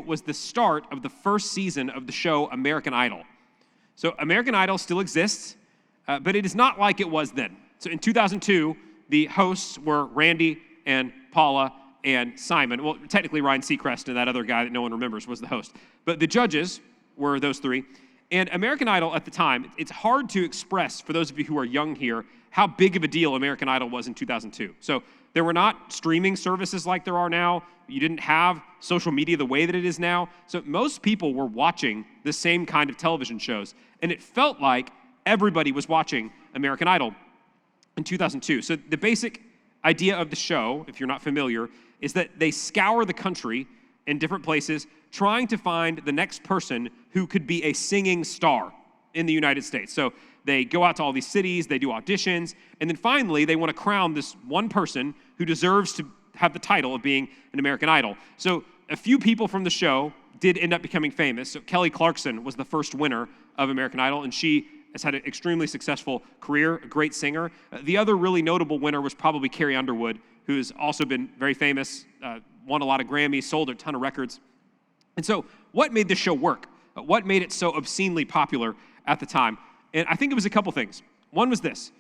was the start of the first season of the show American Idol. So American Idol still exists, but it is not like it was then. So in 2002, the hosts were Randy and Paula and Simon. Well, technically Ryan Seacrest and that other guy that no one remembers was the host. But the judges were those three. And American Idol at the time, it's hard to express, for those of you who are young here, how big of a deal American Idol was in 2002. So there were not streaming services like there are now. You didn't have social media the way that it is now. So most people were watching the same kind of television shows. And it felt like everybody was watching American Idol in 2002. So the basic idea of the show, if you're not familiar, is that they scour the country in different places trying to find the next person who could be a singing star in the United States. So they go out to all these cities, they do auditions, and then finally they want to crown this one person who deserves to have the title of being an American Idol. So a few people from the show did end up becoming famous. So Kelly Clarkson was the first winner of American Idol, and she has had an extremely successful career, a great singer. The other really notable winner was probably Carrie Underwood, who's also been very famous, won a lot of Grammys, sold a ton of records. And so what made this show work? What made it so obscenely popular at the time? And I think it was a couple things. One was this.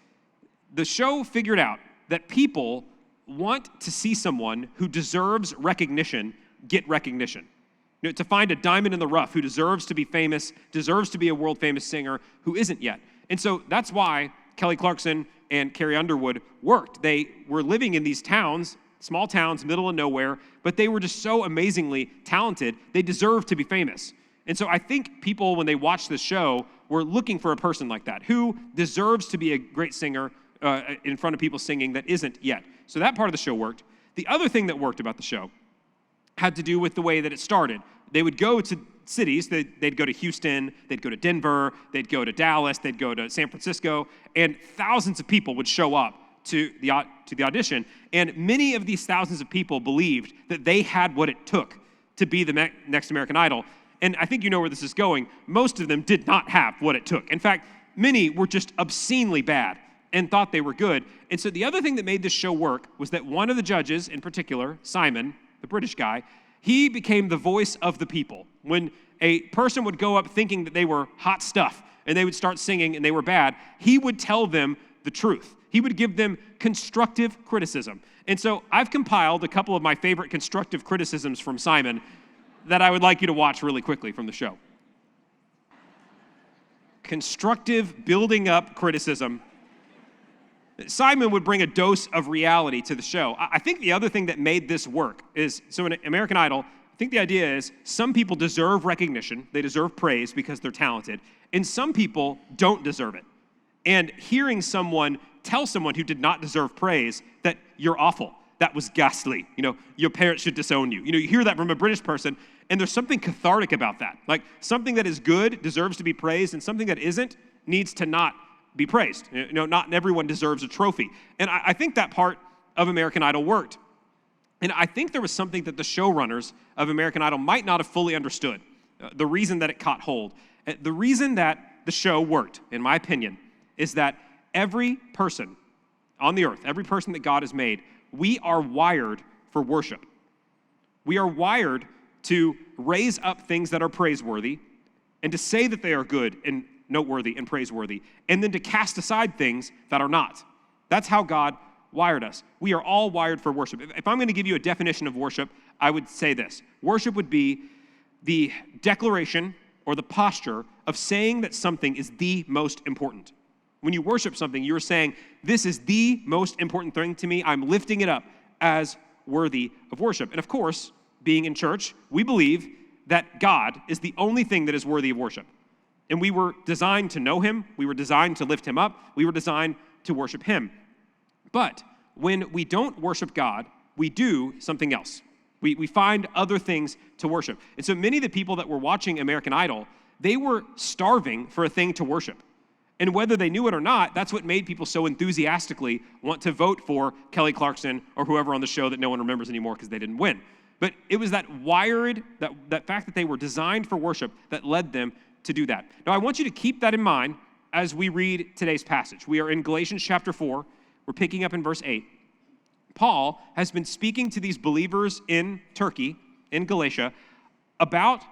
The show figured out that people want to see someone who deserves recognition get recognition. You know, to find a diamond in the rough who deserves to be famous, deserves to be a world-famous singer who isn't yet. And so that's why Kelly Clarkson and Carrie Underwood worked. They were living in these towns, small towns, middle of nowhere, but they were just so amazingly talented, they deserved to be famous. And so I think people, when they watch this show, were looking for a person like that, who deserves to be a great singer in front of people singing that isn't yet. So that part of the show worked. The other thing that worked about the show had to do with the way that it started. They would go to cities, they'd go to Houston, they'd go to Denver, they'd go to Dallas, they'd go to San Francisco, and thousands of people would show up to the audition. And many of these thousands of people believed that they had what it took to be the next American Idol. And I think you know where this is going. Most of them did not have what it took. In fact, many were just obscenely bad and thought they were good. And so the other thing that made this show work was that one of the judges in particular, Simon, the British guy, he became the voice of the people. When a person would go up thinking that they were hot stuff and they would start singing and they were bad, he would tell them the truth. He would give them constructive criticism. And so I've compiled a couple of my favorite constructive criticisms from Simon that I would like you to watch really quickly from the show. Constructive, building up criticism. Simon would bring a dose of reality to the show. I think the other thing that made this work is, so in American Idol, I think the idea is some people deserve recognition, they deserve praise because they're talented, and some people don't deserve it. And hearing someone tell someone who did not deserve praise that you're awful, that was ghastly, your parents should disown you. You hear that from a British person, and there's something cathartic about that. Like something that is good deserves to be praised, and something that isn't needs to not be praised. Not everyone deserves a trophy. And I think that part of American Idol worked. And I think there was something that the showrunners of American Idol might not have fully understood. The reason that it caught hold. The reason that the show worked, in my opinion, is that every person on the earth, every person that God has made, we are wired for worship. We are wired to raise up things that are praiseworthy and to say that they are good and noteworthy and praiseworthy, and then to cast aside things that are not. That's how God wired us. We are all wired for worship. If I'm going to give you a definition of worship, I would say this. Worship would be the declaration or the posture of saying that something is the most important. When you worship something, you're saying, this is the most important thing to me. I'm lifting it up as worthy of worship. And of course, being in church, we believe that God is the only thing that is worthy of worship. And we were designed to know him. We were designed to lift him up. We were designed to worship him. But when we don't worship God, we do something else. We find other things to worship. And so many of the people that were watching American Idol, they were starving for a thing to worship. And whether they knew it or not, that's what made people so enthusiastically want to vote for Kelly Clarkson or whoever on the show that no one remembers anymore because they didn't win. But it was that that fact that they were designed for worship that led them to do that. Now, I want you to keep that in mind as we read today's passage. We are in Galatians chapter 4. We're picking up in verse 8. Paul has been speaking to these believers in Turkey, in Galatia, about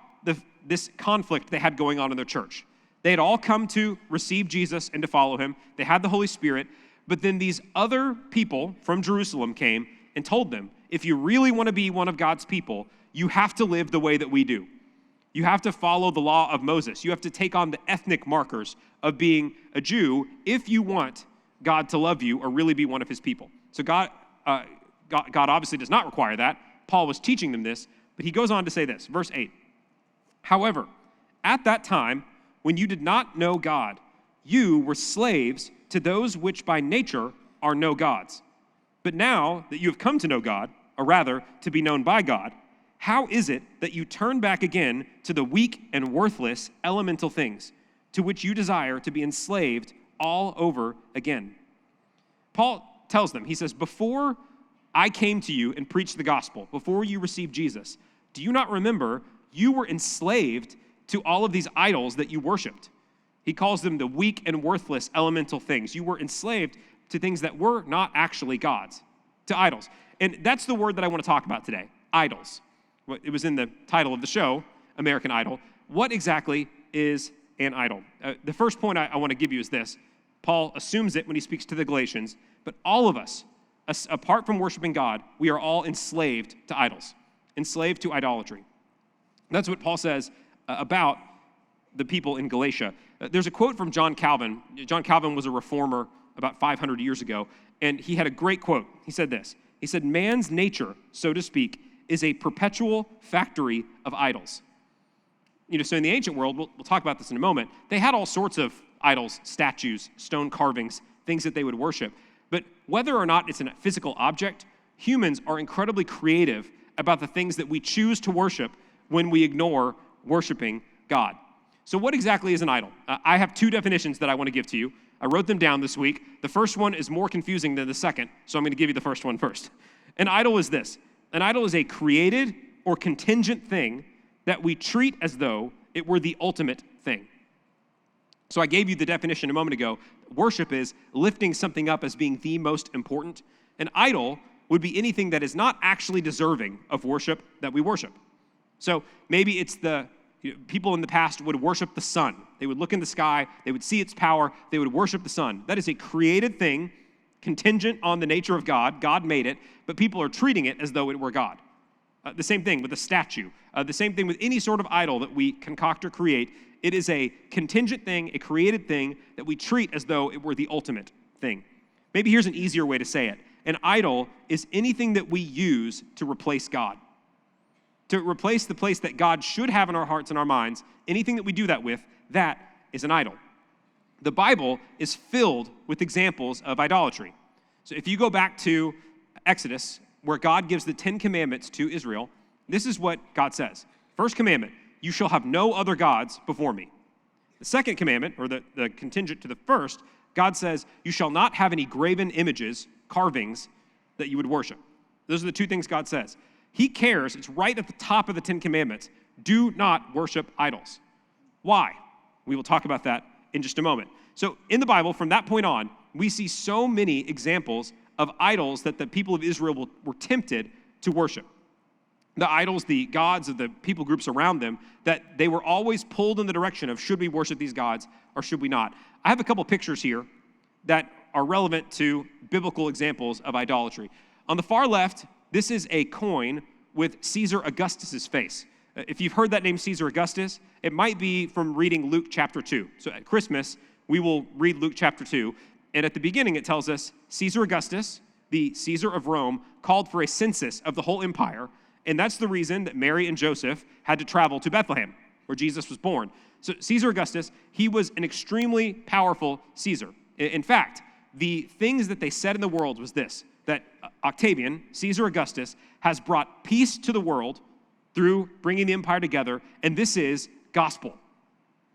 this conflict they had going on in their church. They had all come to receive Jesus and to follow him. They had the Holy Spirit, but then these other people from Jerusalem came and told them, if you really want to be one of God's people, you have to live the way that we do. You have to follow the law of Moses. You have to take on the ethnic markers of being a Jew if you want God to love you or really be one of his people. So God obviously does not require that. Paul was teaching them this, but he goes on to say this, verse 8. However, at that time, when you did not know God, you were slaves to those which by nature are no gods. But now that you have come to know God, or rather, to be known by God, how is it that you turn back again to the weak and worthless elemental things, to which you desire to be enslaved all over again? Paul tells them, he says, before I came to you and preached the gospel, before you received Jesus, do you not remember you were enslaved to all of these idols that you worshiped? He calls them the weak and worthless elemental things. You were enslaved to things that were not actually gods, to idols. And that's the word that I want to talk about today, idols. It was in the title of the show, American Idol. What exactly is an idol? The first point I want to give you is this. Paul assumes it when he speaks to the Galatians, but all of us, apart from worshiping God, we are all enslaved to idols, enslaved to idolatry. That's what Paul says about the people in Galatia. There's a quote from John Calvin. John Calvin was a reformer about 500 years ago, and he had a great quote. He said this. He said, man's nature, so to speak, is a perpetual factory of idols. So in the ancient world, we'll talk about this in a moment, they had all sorts of idols, statues, stone carvings, things that they would worship. But whether or not it's a physical object, humans are incredibly creative about the things that we choose to worship when we ignore worshiping God. So what exactly is an idol? I have two definitions that I want to give to you. I wrote them down this week. The first one is more confusing than the second, so I'm going to give you the first one first. An idol is this. An idol is a created or contingent thing that we treat as though it were the ultimate thing. So I gave you the definition a moment ago. Worship is lifting something up as being the most important. An idol would be anything that is not actually deserving of worship that we worship. So maybe it's people in the past would worship the sun. They would look in the sky, they would see its power, they would worship the sun. That is a created thing, contingent on the nature of God. God made it, but people are treating it as though it were God. The same thing with a statue. The same thing with any sort of idol that we concoct or create. It is a contingent thing, a created thing that we treat as though it were the ultimate thing. Maybe here's an easier way to say it. An idol is anything that we use to replace God. To replace the place that God should have in our hearts and our minds, anything that we do that with, that is an idol. The Bible is filled with examples of idolatry. So if you go back to Exodus, where God gives the 10 commandments to Israel, this is what God says. First commandment, you shall have no other gods before me. The second commandment, or the contingent to the first, God says, you shall not have any graven images, carvings, that you would worship. Those are the two things God says. He cares, it's right at the top of the 10 commandments, do not worship idols. Why? We will talk about that in just a moment. So in the Bible, from that point on, we see so many examples of idols that the people of Israel were tempted to worship. The idols, the gods of the people groups around them, that they were always pulled in the direction of should we worship these gods or should we not? I have a couple pictures here that are relevant to biblical examples of idolatry. On the far left, this is a coin with Caesar Augustus's face. If you've heard that name, Caesar Augustus, it might be from reading Luke chapter 2. So at Christmas, we will read Luke chapter 2. And at the beginning, it tells us Caesar Augustus, the Caesar of Rome, called for a census of the whole empire. And that's the reason that Mary and Joseph had to travel to Bethlehem, where Jesus was born. So Caesar Augustus, he was an extremely powerful Caesar. In fact, the things that they said in the world was this, that Octavian, Caesar Augustus, has brought peace to the world through bringing the empire together, and this is gospel,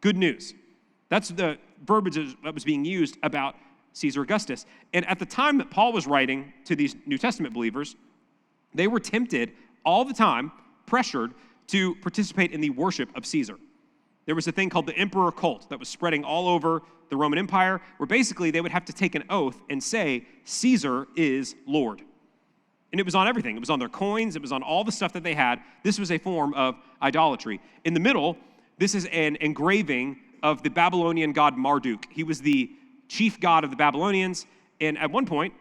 good news. That's the verbiage that was being used about Caesar Augustus. And at the time that Paul was writing to these New Testament believers, they were tempted all the time, pressured to participate in the worship of Caesar. There was a thing called the emperor cult that was spreading all over the Roman Empire, where basically they would have to take an oath and say, Caesar is Lord. And it was on everything. It was on their coins. It was on all the stuff that they had. This was a form of idolatry. In the middle, this is an engraving of the Babylonian god Marduk. He was the chief god of the Babylonians. And at one point,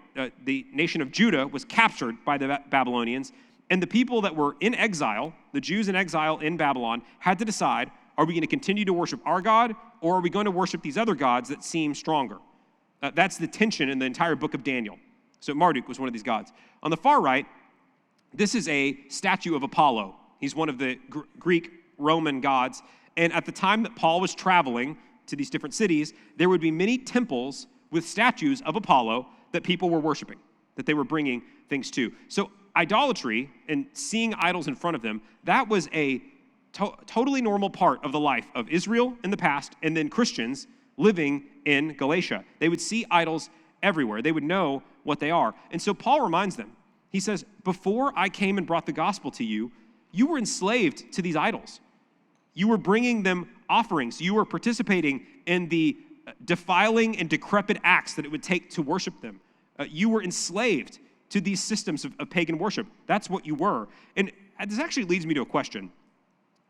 the nation of Judah was captured by the Babylonians. And the people that were in exile, the Jews in exile in Babylon, had to decide, are we going to continue to worship our God, or are we going to worship these other gods that seem stronger? That's the tension in the entire book of Daniel. So Marduk was one of these gods. On the far right, this is a statue of Apollo. He's one of the Greek Roman gods. And at the time that Paul was traveling to these different cities, there would be many temples with statues of Apollo that people were worshiping, that they were bringing things to. So idolatry and seeing idols in front of them, that was a totally normal part of the life of Israel in the past, and then Christians living in Galatia. They would see idols everywhere. They would know what they are. And so Paul reminds them. He says, before I came and brought the gospel to you, you were enslaved to these idols. You were bringing them offerings. You were participating in the defiling and decrepit acts that it would take to worship them. You were enslaved to these systems of pagan worship. That's what you were. And this actually leads me to a question.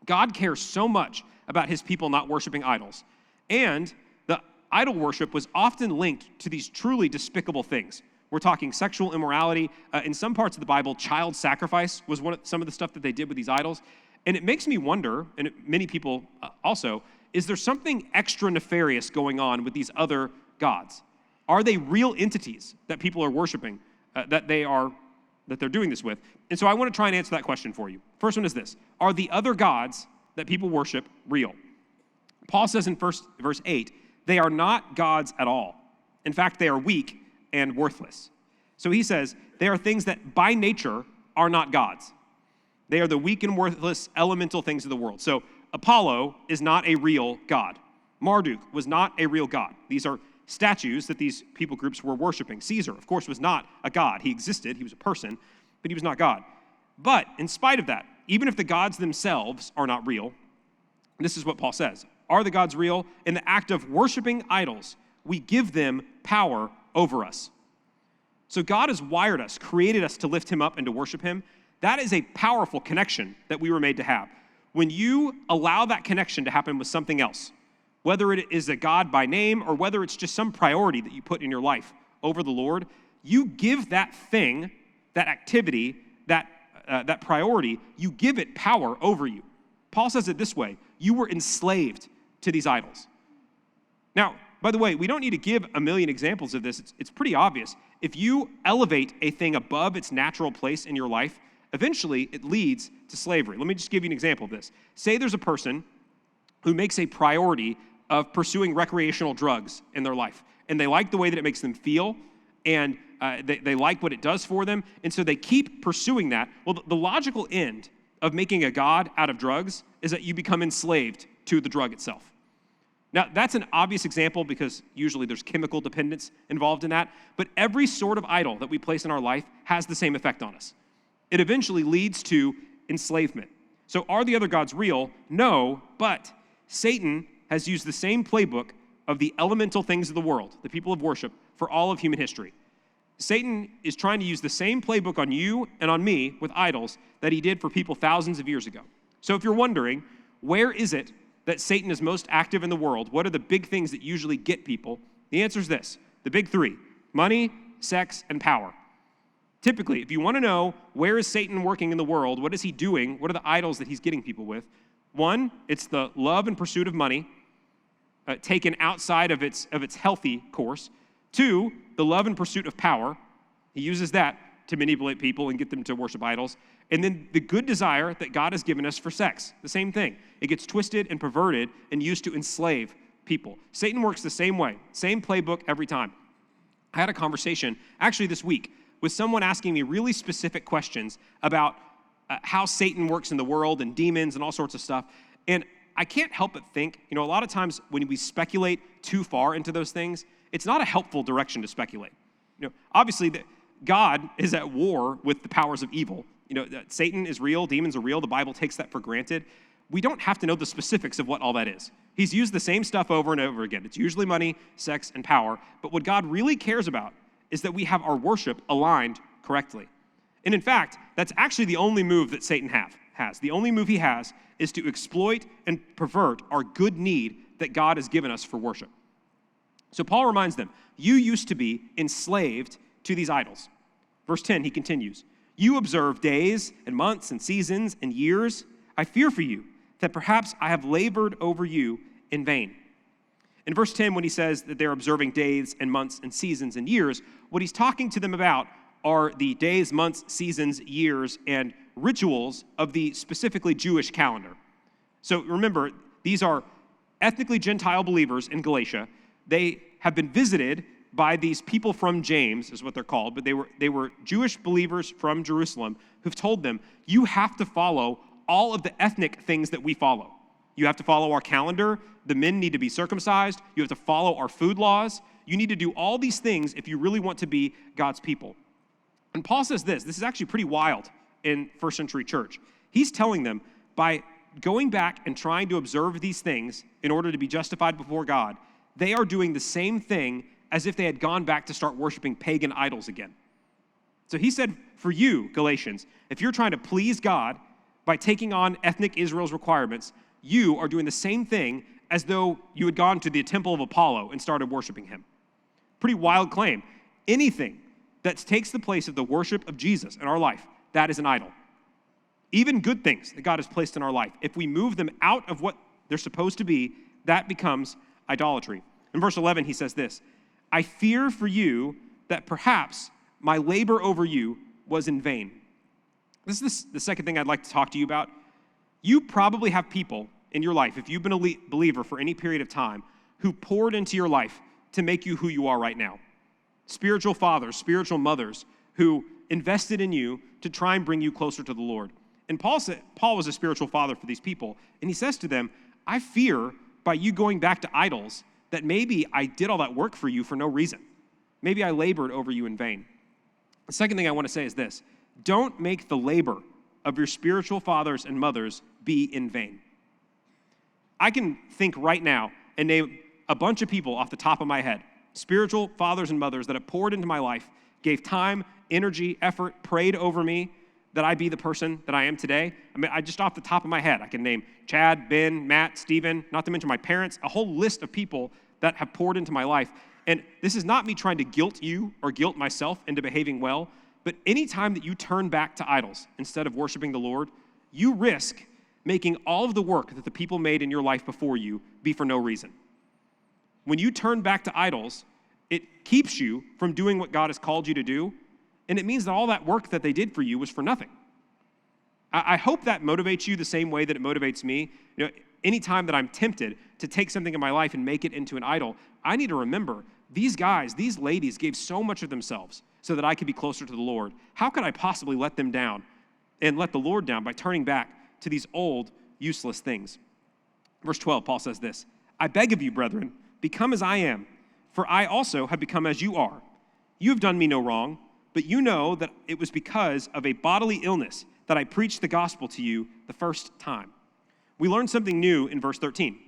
God cares so much about his people not worshiping idols. And the idol worship was often linked to these truly despicable things. We're talking sexual immorality. In some parts of the Bible, child sacrifice was some of the stuff that they did with these idols. And it makes me wonder, and many people also, is there something extra nefarious going on with these other gods? Are they real entities that people are worshiping, that they're doing this with? And so I want to try and answer that question for you. First one is this. Are the other gods that people worship real? Paul says in verse 8, they are not gods at all. In fact, they are weak and worthless. So he says they are things that by nature are not gods. They are the weak and worthless elemental things of the world. So Apollo is not a real god. Marduk was not a real god. These are statues that these people groups were worshiping. Caesar, of course, was not a god. He existed, he was a person, but he was not God. But in spite of that, even if the gods themselves are not real, this is what Paul says. Are the gods real? In the act of worshiping idols, we give them power over us. So God has wired us, created us to lift him up and to worship him. That is a powerful connection that we were made to have. When you allow that connection to happen with something else, whether it is a God by name or whether it's just some priority that you put in your life over the Lord, you give that thing, that activity, that priority, you give it power over you. Paul says it this way, you were enslaved to these idols. Now, by the way, we don't need to give a million examples of this. It's pretty obvious. If you elevate a thing above its natural place in your life, eventually it leads to slavery. Let me just give you an example of this. Say there's a person who makes a priority of pursuing recreational drugs in their life, and they like the way that it makes them feel, and they like what it does for them, and so they keep pursuing that. Well, the logical end of making a god out of drugs is that you become enslaved to the drug itself. Now, that's an obvious example because usually there's chemical dependence involved in that, but every sort of idol that we place in our life has the same effect on us. It eventually leads to enslavement. So are the other gods real? No, but Satan has used the same playbook of the elemental things of the world, the people of worship, for all of human history. Satan is trying to use the same playbook on you and on me with idols that he did for people thousands of years ago. So if you're wondering, where is it that Satan is most active in the world? What are the big things that usually get people? The answer is this, the big three: money, sex, and power. Typically, if you want to know where is Satan working in the world, what is he doing, what are the idols that he's getting people with? One, it's the love and pursuit of money, taken outside of its healthy course. Two, the love and pursuit of power. He uses that to manipulate people and get them to worship idols. And then the good desire that God has given us for sex, the same thing. It gets twisted and perverted and used to enslave people. Satan works the same way, same playbook every time. I had a conversation actually this week with someone asking me really specific questions about how Satan works in the world and demons and all sorts of stuff. And I can't help but think, a lot of times when we speculate too far into those things, it's not a helpful direction to speculate. Obviously, God is at war with the powers of evil. Satan is real, demons are real. The Bible takes that for granted. We don't have to know the specifics of what all that is. He's used the same stuff over and over again. It's usually money, sex, and power. But what God really cares about is that we have our worship aligned correctly. And in fact, that's actually the only move that Satan has. The only move he has is to exploit and pervert our good need that God has given us for worship. So Paul reminds them, you used to be enslaved to these idols. Verse 10, he continues, you observe days and months and seasons and years. I fear for you that perhaps I have labored over you in vain. In verse 10, when he says that they're observing days and months and seasons and years, what he's talking to them about are the days, months, seasons, years, and rituals of the specifically Jewish calendar. So remember, these are ethnically Gentile believers in Galatia. They have been visited by these people from James, is what they're called, but they were Jewish believers from Jerusalem who've told them, you have to follow all of the ethnic things that we follow. You have to follow our calendar. The men need to be circumcised. You have to follow our food laws. You need to do all these things if you really want to be God's people. And Paul says this is actually pretty wild in first century church. He's telling them by going back and trying to observe these things in order to be justified before God, they are doing the same thing as if they had gone back to start worshiping pagan idols again. So he said, for you, Galatians, if you're trying to please God by taking on ethnic Israel's requirements, you are doing the same thing as though you had gone to the temple of Apollo and started worshiping him. Pretty wild claim. Anything that takes the place of the worship of Jesus in our life, that is an idol. Even good things that God has placed in our life, if we move them out of what they're supposed to be, that becomes idolatry. In verse 11, he says this, I fear for you that perhaps my labor over you was in vain. This is the second thing I'd like to talk to you about. You probably have people in your life, if you've been a believer for any period of time, who poured into your life to make you who you are right now. Spiritual fathers, spiritual mothers who invested in you to try and bring you closer to the Lord. And Paul was a spiritual father for these people, and he says to them, I fear by you going back to idols that maybe I did all that work for you for no reason. Maybe I labored over you in vain. The second thing I want to say is this, don't make the labor of your spiritual fathers and mothers be in vain. I can think right now and name a bunch of people off the top of my head, spiritual fathers and mothers that have poured into my life, gave time, energy, effort, prayed over me, that I be the person that I am today. I mean, I just off the top of my head, I can name Chad, Ben, Matt, Stephen, not to mention my parents, a whole list of people that have poured into my life. And this is not me trying to guilt you or guilt myself into behaving well, but anytime that you turn back to idols instead of worshiping the Lord, you risk making all of the work that the people made in your life before you be for no reason. When you turn back to idols, it keeps you from doing what God has called you to do, and it means that all that work that they did for you was for nothing. I hope that motivates you the same way that it motivates me. You know, anytime that I'm tempted to take something in my life and make it into an idol, I need to remember these guys, these ladies gave so much of themselves so that I could be closer to the Lord. How could I possibly let them down and let the Lord down by turning back to these old, useless things? Verse 12, Paul says this, I beg of you, brethren, become as I am, for I also have become as you are. You have done me no wrong, but you know that it was because of a bodily illness that I preached the gospel to you the first time. We learned something new in verse 13.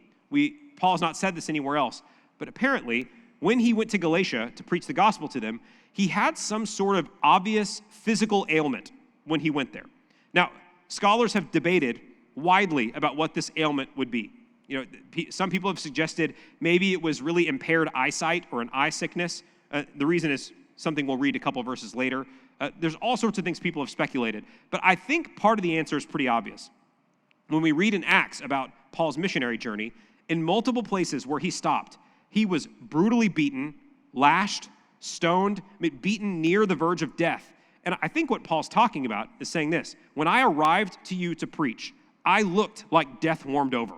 Paul has not said this anywhere else, but apparently when he went to Galatia to preach the gospel to them, he had some sort of obvious physical ailment when he went there. Now, scholars have debated widely about what this ailment would be. You know, some people have suggested maybe it was really impaired eyesight or an eye sickness. The reason is something we'll read a couple of verses later. There's all sorts of things people have speculated, but I think part of the answer is pretty obvious. When we read in Acts about Paul's missionary journey, in multiple places where he stopped, he was brutally beaten, lashed, stoned, beaten near the verge of death. And I think what Paul's talking about is saying this, when I arrived to you to preach, I looked like death warmed over.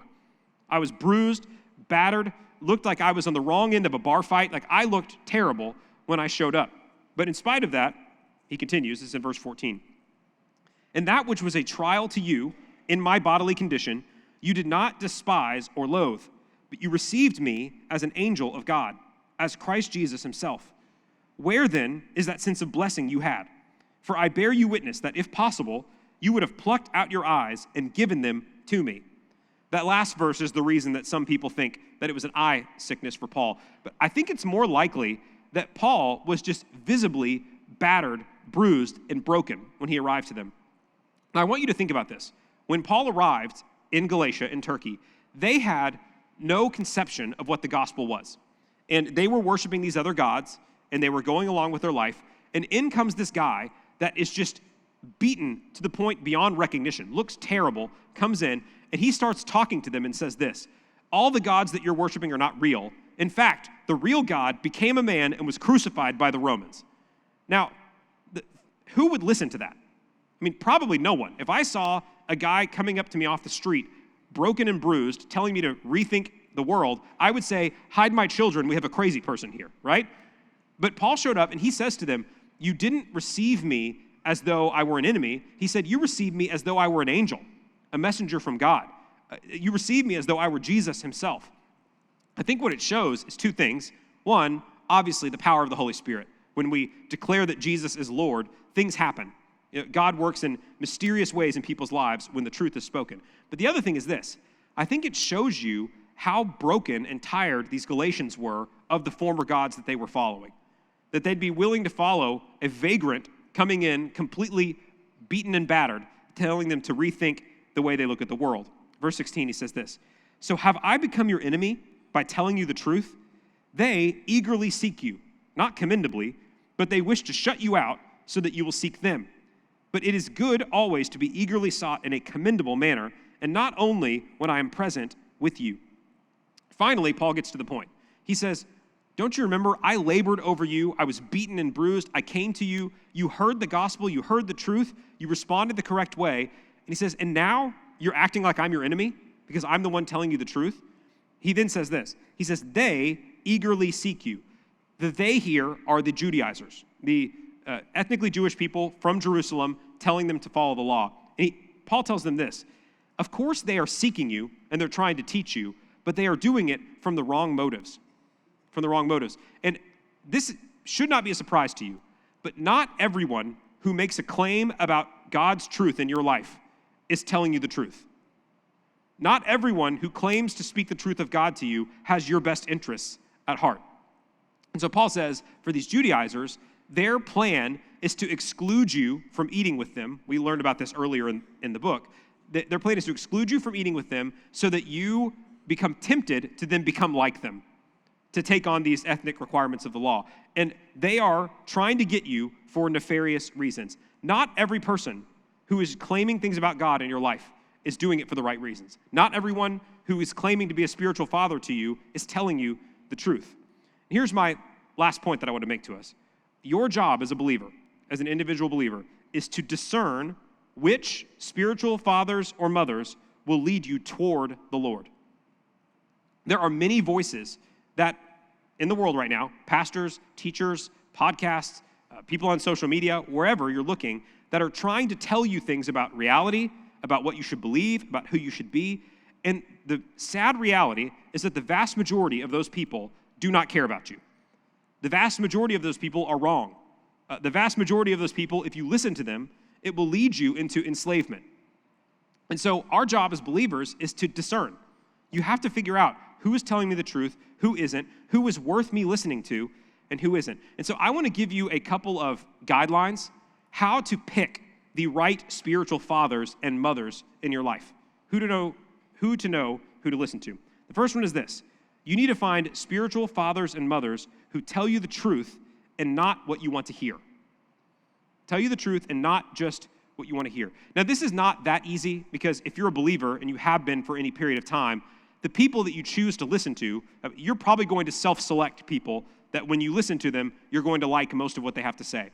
I was bruised, battered, looked like I was on the wrong end of a bar fight, like I looked terrible when I showed up. But in spite of that, he continues, this is in verse 14, and that which was a trial to you in my bodily condition, you did not despise or loathe, but you received me as an angel of God, as Christ Jesus himself. Where then is that sense of blessing you had? For I bear you witness that if possible, you would have plucked out your eyes and given them to me. That last verse is the reason that some people think that it was an eye sickness for Paul. But I think it's more likely that Paul was just visibly battered bruised and broken when he arrived to them. Now, I want you to think about this. When Paul arrived in Galatia, in Turkey, they had no conception of what the gospel was. And they were worshiping these other gods, and they were going along with their life. And in comes this guy that is just beaten to the point beyond recognition, looks terrible, comes in, and he starts talking to them and says this: all the gods that you're worshiping are not real. In fact, the real God became a man and was crucified by the Romans. Now, who would listen to that? I mean, probably no one. If I saw a guy coming up to me off the street, broken and bruised, telling me to rethink the world, I would say, hide my children, we have a crazy person here, right? But Paul showed up and he says to them, you didn't receive me as though I were an enemy. He said, you received me as though I were an angel, a messenger from God. You received me as though I were Jesus himself. I think what it shows is two things. One, obviously the power of the Holy Spirit. When we declare that Jesus is Lord, things happen. God works in mysterious ways in people's lives when the truth is spoken. But the other thing is this. I think it shows you how broken and tired these Galatians were of the former gods that they were following. That they'd be willing to follow a vagrant coming in completely beaten and battered, telling them to rethink the way they look at the world. Verse 16, he says this: so have I become your enemy by telling you the truth? They eagerly seek you, not commendably, but they wish to shut you out so that you will seek them. But it is good always to be eagerly sought in a commendable manner, and not only when I am present with you. Finally, Paul gets to the point. He says, don't you remember I labored over you, I was beaten and bruised, I came to you, you heard the gospel, you heard the truth, you responded the correct way. And he says, and now you're acting like I'm your enemy because I'm the one telling you the truth? He then says this. He says, they eagerly seek you. The they here are the Judaizers, the ethnically Jewish people from Jerusalem telling them to follow the law. And Paul tells them this: of course they are seeking you and they're trying to teach you, but they are doing it from the wrong motives. From the wrong motives. And this should not be a surprise to you, but not everyone who makes a claim about God's truth in your life is telling you the truth. Not everyone who claims to speak the truth of God to you has your best interests at heart. And so Paul says, for these Judaizers, their plan is to exclude you from eating with them. We learned about this earlier in the book. Their plan is to exclude you from eating with them so that you become tempted to then become like them, to take on these ethnic requirements of the law. And they are trying to get you for nefarious reasons. Not every person who is claiming things about God in your life is doing it for the right reasons. Not everyone who is claiming to be a spiritual father to you is telling you the truth. Here's my last point that I want to make to us. Your job as a believer, as an individual believer, is to discern which spiritual fathers or mothers will lead you toward the Lord. There are many voices that in the world right now, pastors, teachers, podcasts, people on social media, wherever you're looking, that are trying to tell you things about reality, about what you should believe, about who you should be. And the sad reality is that the vast majority of those people do not care about you. The vast majority of those people are wrong. The vast majority of those people, if you listen to them, it will lead you into enslavement. And so our job as believers is to discern. You have to figure out who is telling me the truth, who isn't, who is worth me listening to, and who isn't. And so I want to give you a couple of guidelines how to pick the right spiritual fathers and mothers in your life, who to know who to listen to. The first one is this: you need to find spiritual fathers and mothers who tell you the truth and not what you want to hear. Tell you the truth and not just what you want to hear. Now, this is not that easy because if you're a believer and you have been for any period of time, the people that you choose to listen to, you're probably going to self-select people that when you listen to them, you're going to like most of what they have to say.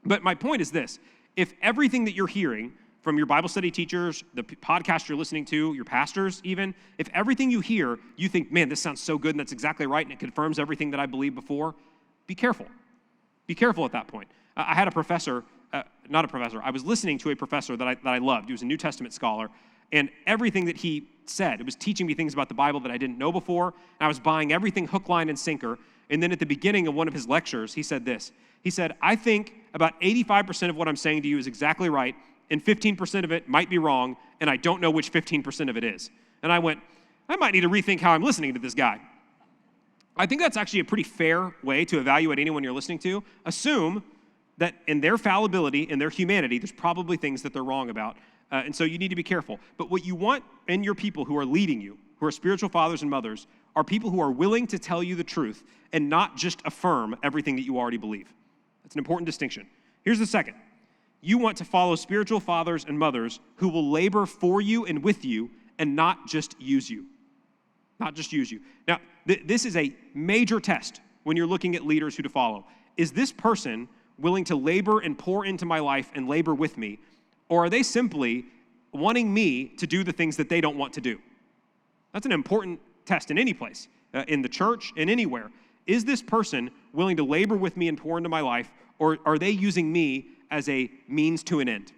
But my point is this: if everything that you're hearing from your Bible study teachers, the podcast you're listening to, your pastors even, if everything you hear, you think, man, this sounds so good and that's exactly right and it confirms everything that I believed before, be careful. Be careful at that point. I had a professor, I was listening to a professor that I loved. He was a New Testament scholar, and everything that he said, it was teaching me things about the Bible that I didn't know before, and I was buying everything hook, line, and sinker. And then at the beginning of one of his lectures, he said this. He said, I think about 85% of what I'm saying to you is exactly right, and 15% of it might be wrong, and I don't know which 15% of it is. And I went, I might need to rethink how I'm listening to this guy. I think that's actually a pretty fair way to evaluate anyone you're listening to. Assume that in their fallibility, in their humanity, there's probably things that they're wrong about. And so you need to be careful. But what you want in your people who are leading you, who are spiritual fathers and mothers, are people who are willing to tell you the truth and not just affirm everything that you already believe. That's an important distinction. Here's the second. You want to follow spiritual fathers and mothers who will labor for you and with you and not just use you. Not just use you. Now, this is a major test when you're looking at leaders who to follow. Is this person willing to labor and pour into my life and labor with me? Or are they simply wanting me to do the things that they don't want to do? That's an important test in any place, in the church and anywhere. Is this person willing to labor with me and pour into my life, or are they using me as a means to an end?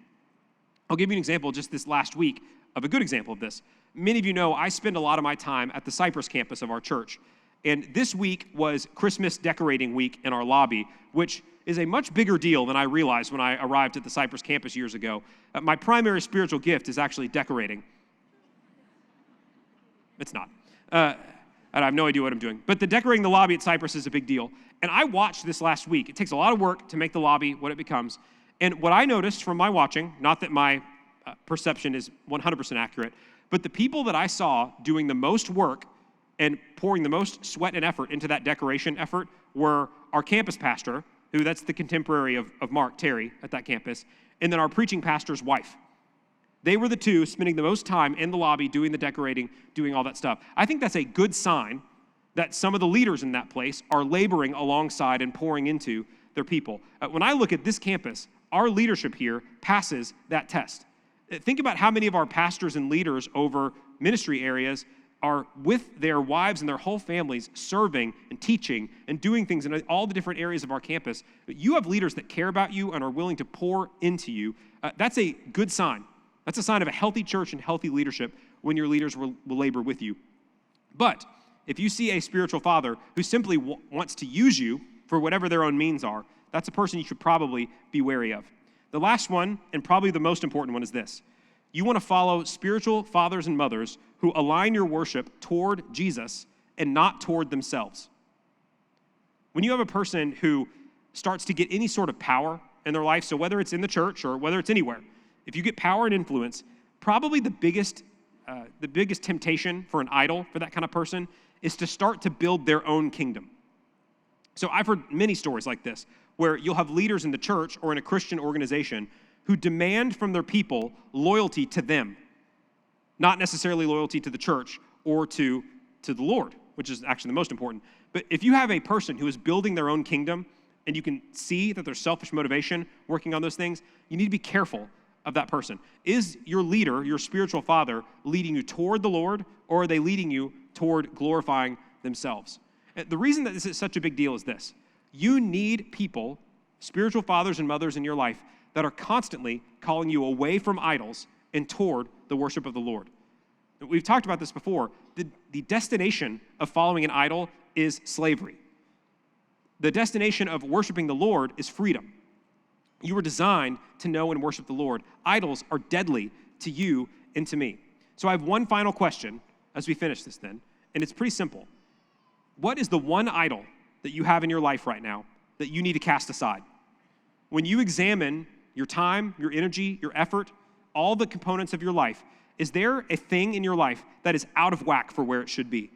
I'll give you an example just this last week of a good example of this. Many of you know I spend a lot of my time at the Cypress campus of our church. And this week was Christmas decorating week in our lobby, which is a much bigger deal than I realized when I arrived at the Cypress campus years ago. My primary spiritual gift is actually decorating. It's not. I have no idea what I'm doing. But the decorating the lobby at Cypress is a big deal. And I watched this last week. It takes a lot of work to make the lobby what it becomes. And what I noticed from my watching, not that my perception is 100% accurate, but the people that I saw doing the most work and pouring the most sweat and effort into that decoration effort were our campus pastor, who that's the contemporary of Mark, Terry, at that campus, and then our preaching pastor's wife. They were the two spending the most time in the lobby doing the decorating, doing all that stuff. I think that's a good sign that some of the leaders in that place are laboring alongside and pouring into their people. When I look at this campus, our leadership here passes that test. Think about how many of our pastors and leaders over ministry areas are with their wives and their whole families serving and teaching and doing things in all the different areas of our campus. You have leaders that care about you and are willing to pour into you. That's a good sign. That's a sign of a healthy church and healthy leadership when your leaders will labor with you. But if you see a spiritual father who simply wants to use you for whatever their own means are, that's a person you should probably be wary of. The last one, and probably the most important one, is this. You want to follow spiritual fathers and mothers who align your worship toward Jesus and not toward themselves. When you have a person who starts to get any sort of power in their life, so whether it's in the church or whether it's anywhere, if you get power and influence, probably the biggest temptation for an idol for that kind of person is to start to build their own kingdom. So I've heard many stories like this, where you'll have leaders in the church or in a Christian organization who demand from their people loyalty to them, not necessarily loyalty to the church or to the Lord, which is actually the most important. But if you have a person who is building their own kingdom and you can see that there's selfish motivation working on those things, you need to be careful of that person. Is your leader, your spiritual father, leading you toward the Lord, or are they leading you toward glorifying themselves? The reason that this is such a big deal is this. You need people, spiritual fathers and mothers in your life, that are constantly calling you away from idols and toward the worship of the Lord. We've talked about this before. The destination of following an idol is slavery. The destination of worshiping the Lord is freedom. You were designed to know and worship the Lord. Idols are deadly to you and to me. So I have one final question as we finish this then, and it's pretty simple. What is the one idol that you have in your life right now that you need to cast aside? When you examine your time, your energy, your effort, all the components of your life, is there a thing in your life that is out of whack for where it should be?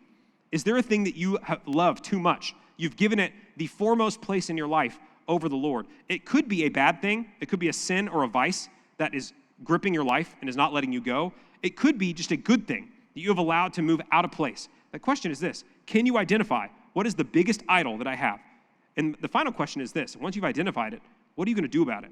Is there a thing that you love too much? You've given it the foremost place in your life over the Lord. It could be a bad thing. It could be a sin or a vice that is gripping your life and is not letting you go. It could be just a good thing that you have allowed to move out of place. The question is this: can you identify what is the biggest idol that I have? And the final question is this: once you've identified it, what are you going to do about it?